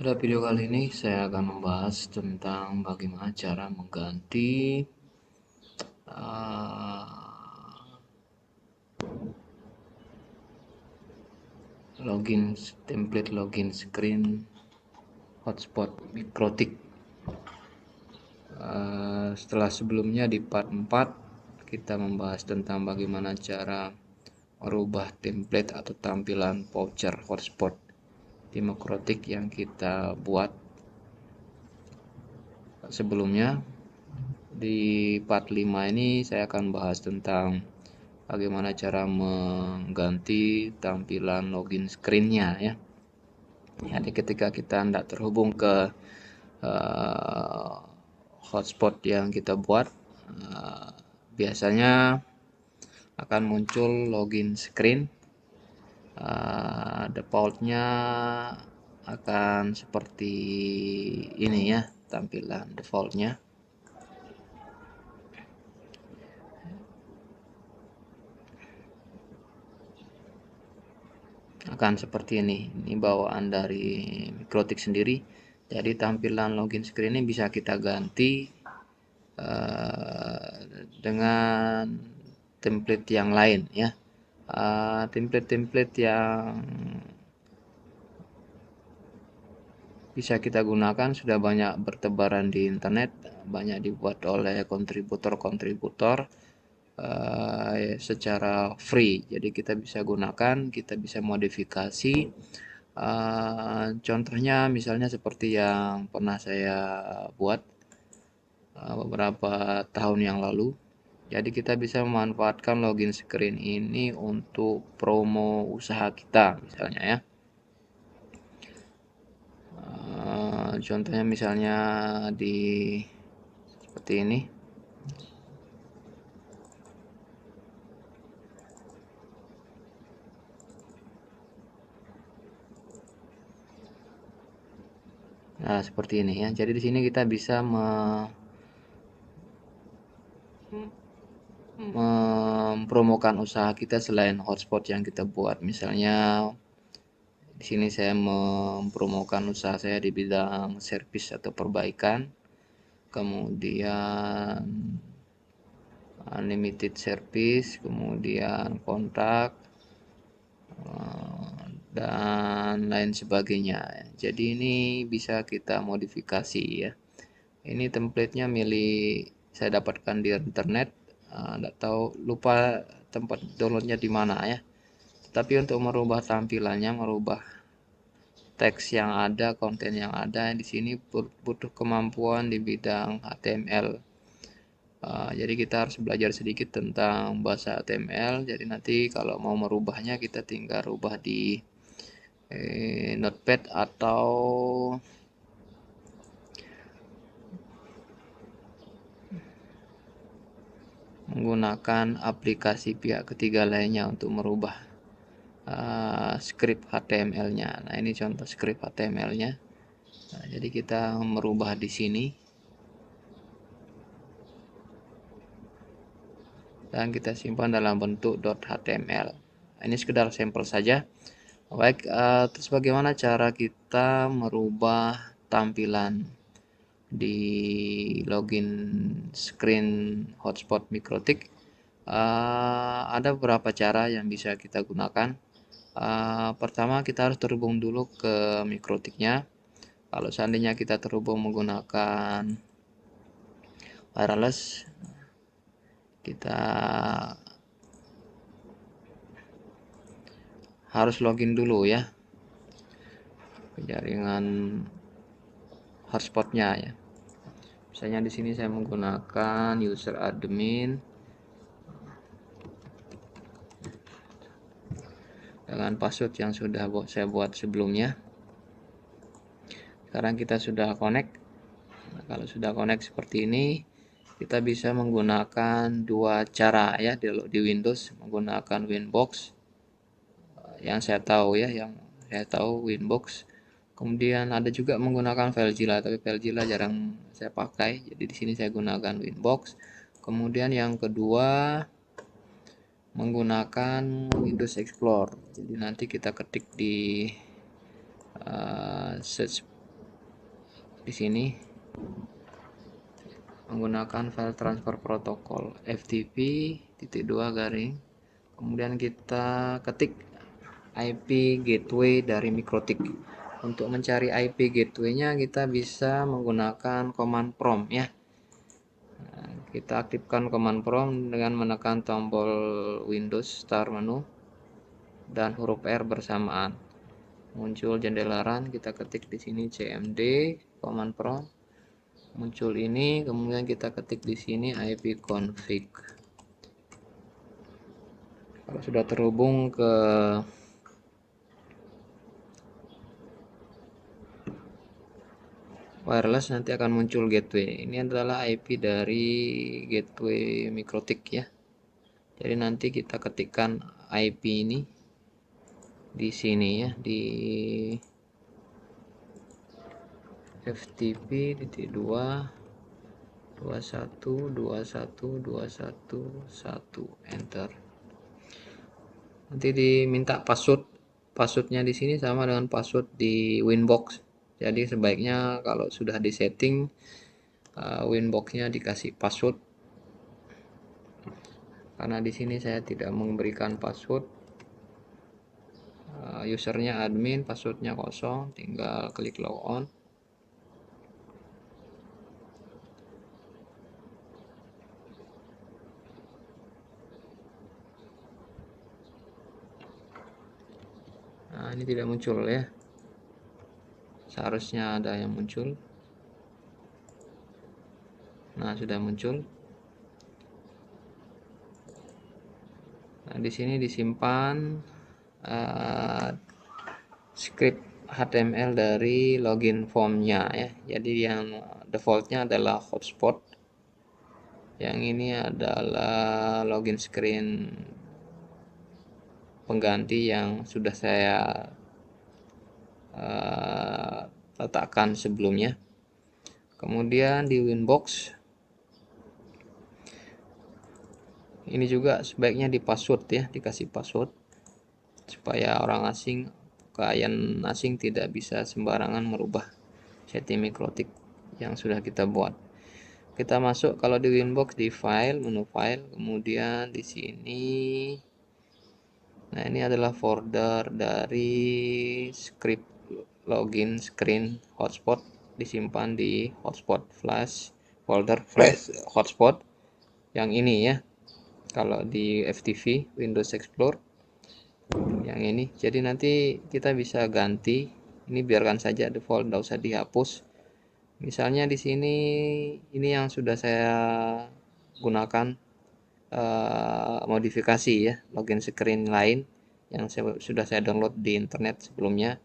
Pada video kali ini saya akan membahas tentang bagaimana cara mengganti uh, template login screen hotspot Mikrotik. Setelah sebelumnya di part 4 kita membahas tentang bagaimana cara merubah template atau tampilan voucher hotspot di Mikrotik yang kita buat sebelumnya. Di part 5 ini saya akan bahas tentang bagaimana cara mengganti tampilan login screen-nya ya. Jadi ketika kita tidak terhubung ke hotspot yang kita buat, biasanya akan muncul login screen. Defaultnya akan seperti ini ya, tampilan defaultnya. Akan seperti ini bawaan dari Mikrotik sendiri. Jadi tampilan login screen ini bisa kita ganti dengan template yang lain ya. Template-template yang bisa kita gunakan sudah banyak bertebaran di internet, banyak dibuat oleh kontributor-kontributor secara free. Jadi kita bisa gunakan, kita bisa modifikasi. Contohnya misalnya seperti yang pernah saya buat beberapa tahun yang lalu. Jadi kita bisa memanfaatkan login screen ini untuk promo usaha kita misalnya ya. Contohnya misalnya di seperti ini. Nah, seperti ini ya. Jadi di sini kita bisa mempromokan usaha kita selain hotspot yang kita buat. Misalnya di sini saya mempromokan usaha saya di bidang servis atau perbaikan. Kemudian unlimited service, kemudian kontrak dan lain sebagainya. Jadi ini bisa kita modifikasi ya. Ini template-nya milik saya dapatkan di internet. Nggak tahu, lupa tempat downloadnya di mana ya. Tapi untuk merubah tampilannya, merubah teks yang ada, konten yang ada di sini butuh kemampuan di bidang HTML. Jadi kita harus belajar sedikit tentang bahasa HTML. Jadi nanti kalau mau merubahnya kita tinggal rubah di Notepad atau menggunakan aplikasi pihak ketiga lainnya untuk merubah script HTML-nya. Nah, ini contoh script HTML-nya. Nah, jadi kita merubah di sini. Dan kita simpan dalam bentuk .html. Ini sekedar sampel saja. Baik, terus bagaimana cara kita merubah tampilan di login screen hotspot Mikrotik? Ada beberapa cara yang bisa kita gunakan. Pertama kita harus terhubung dulu ke Mikrotiknya. Kalau seandainya kita terhubung menggunakan wireless, kita harus login dulu ya ke jaringan hotspotnya ya. Misalnya di sini saya menggunakan user admin dengan password yang sudah saya buat sebelumnya. Sekarang kita sudah connect. Nah, kalau sudah connect seperti ini, kita bisa menggunakan dua cara ya di Windows, menggunakan Winbox yang saya tahu ya, Winbox. Kemudian ada juga menggunakan FileZilla, tapi FileZilla jarang saya pakai. Jadi di sini saya gunakan Winbox. Kemudian yang kedua menggunakan Windows Explorer. Jadi nanti kita ketik di search di sini menggunakan file transfer protokol FTP -2 garing, kemudian kita ketik IP gateway dari Mikrotik. Untuk mencari IP gateway-nya kita bisa menggunakan command prompt ya. Nah, kita aktifkan command prompt dengan menekan tombol Windows Start menu dan huruf R bersamaan. Muncul jendela run, kita ketik di sini cmd command prompt. Muncul ini, kemudian kita ketik di sini ipconfig. Kalau sudah terhubung ke wireless, nanti akan muncul gateway. Ini adalah IP dari gateway Mikrotik ya. Jadi nanti kita ketikkan IP ini di sini ya, di FTP -2 21 enter. Nanti diminta passwordnya di sini sama dengan password di Winbox. Jadi sebaiknya kalau sudah disetting Winboxnya dikasih password, karena di sini saya tidak memberikan password. Usernya admin, passwordnya kosong, tinggal klik logon. Nah, ini tidak muncul ya, seharusnya ada yang muncul. Nah, sudah muncul. Nah, di sini disimpan script HTML dari login formnya ya. Jadi yang defaultnya adalah hotspot, yang ini adalah login screen pengganti yang sudah saya letakkan sebelumnya. Kemudian di Winbox ini juga sebaiknya di password ya, dikasih password supaya orang asing, klien asing tidak bisa sembarangan merubah setting Mikrotik yang sudah kita buat. Kita masuk kalau di Winbox di file, menu file, kemudian di sini. Nah, ini adalah folder dari script login screen hotspot, disimpan di hotspot flash, folder flash hotspot yang ini ya. Kalau di FTP Windows Explorer yang ini. Jadi nanti kita bisa ganti. Ini biarkan saja default, tidak usah dihapus. Misalnya di sini ini yang sudah saya gunakan modifikasi ya, login screen lain yang sudah saya download di internet sebelumnya.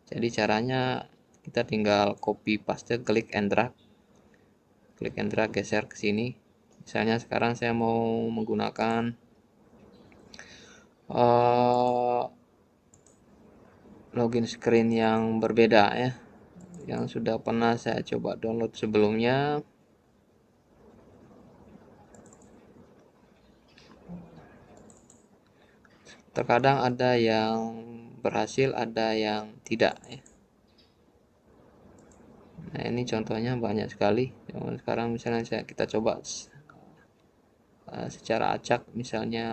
Jadi caranya kita tinggal copy paste, klik and drag, geser ke sini. Misalnya sekarang saya mau menggunakan login screen yang berbeda ya, yang sudah pernah saya coba download sebelumnya. Terkadang ada yang berhasil, ada yang tidak ya. Nah, ini contohnya banyak sekali. Sekarang misalnya kita coba secara acak, misalnya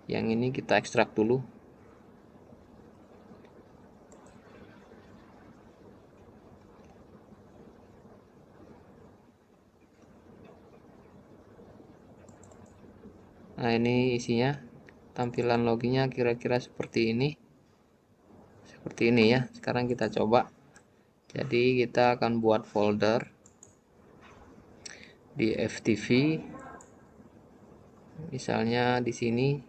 yang ini kita ekstrak dulu. Nah, ini isinya, tampilan loginnya kira-kira seperti ini. Seperti ini ya. Sekarang kita coba. Jadi kita akan buat folder di FTP. Misalnya di sini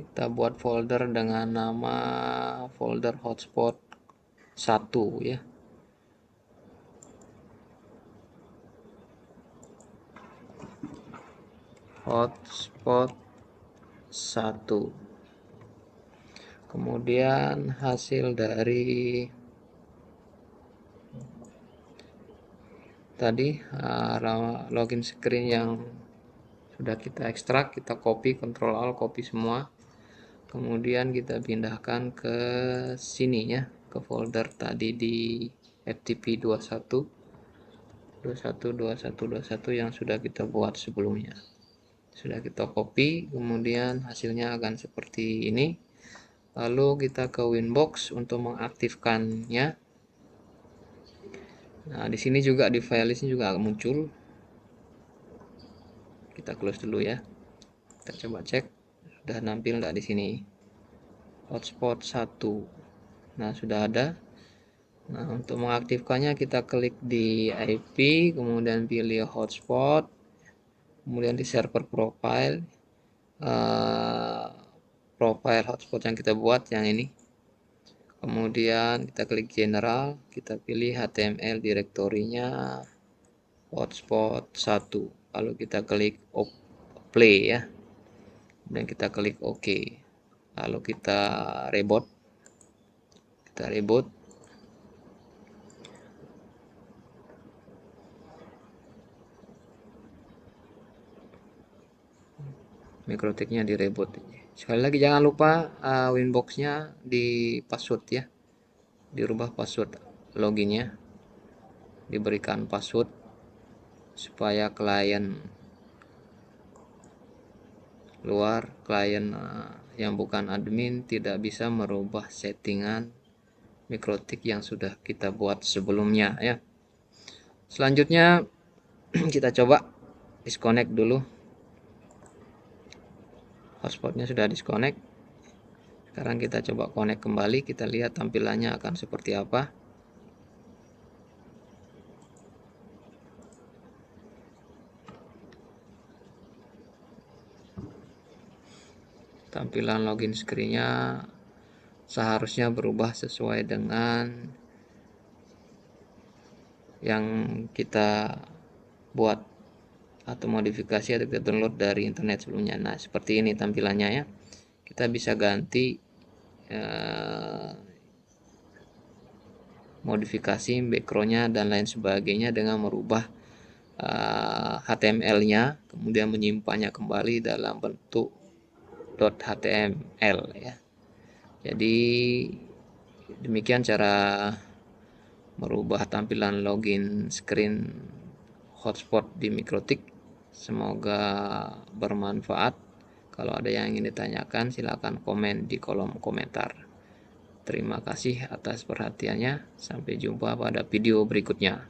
kita buat folder dengan nama folder hotspot 1 ya. Hotspot 1. Kemudian hasil dari tadi login screen yang sudah kita ekstrak, kita copy, Ctrl Alt copy semua. Kemudian kita pindahkan ke sini ya, ke folder tadi di FTP 21 yang sudah kita buat sebelumnya. Sudah kita copy, kemudian hasilnya akan seperti ini. Lalu kita ke Winbox untuk mengaktifkannya. Nah, di sini juga di file list juga muncul. Kita close dulu ya. Kita coba cek sudah nampil enggak di sini. Hotspot 1. Nah, sudah ada. Nah, untuk mengaktifkannya kita klik di IP, kemudian pilih hotspot, kemudian di server profile, profile hotspot yang kita buat yang ini. Kemudian kita klik general, kita pilih HTML direktorinya hotspot 1. Lalu kita klik play ya. Kemudian kita klik OK. Lalu kita reboot. Kita reboot. Mikrotiknya di reboot. Sekali lagi jangan lupa Winbox-nya di password ya. Dirubah password loginnya. Diberikan password supaya klien luar, klien yang bukan admin tidak bisa merubah settingan mikrotik yang sudah kita buat sebelumnya ya. Selanjutnya kita coba disconnect dulu. Hotspotnya sudah disconnect. Sekarang kita coba connect kembali, kita lihat tampilannya akan seperti apa. Tampilan login screen-nya seharusnya berubah sesuai dengan yang kita buat atau modifikasi atau kita download dari internet sebelumnya. Nah, seperti ini tampilannya ya. Kita bisa ganti modifikasi background-nya dan lain sebagainya dengan merubah HTML-nya, kemudian menyimpannya kembali dalam bentuk .html ya. Jadi demikian cara merubah tampilan login screen hotspot di Mikrotik. Semoga bermanfaat. Kalau ada yang ingin ditanyakan silakan komen di kolom komentar. Terima kasih atas perhatiannya. Sampai jumpa pada video berikutnya.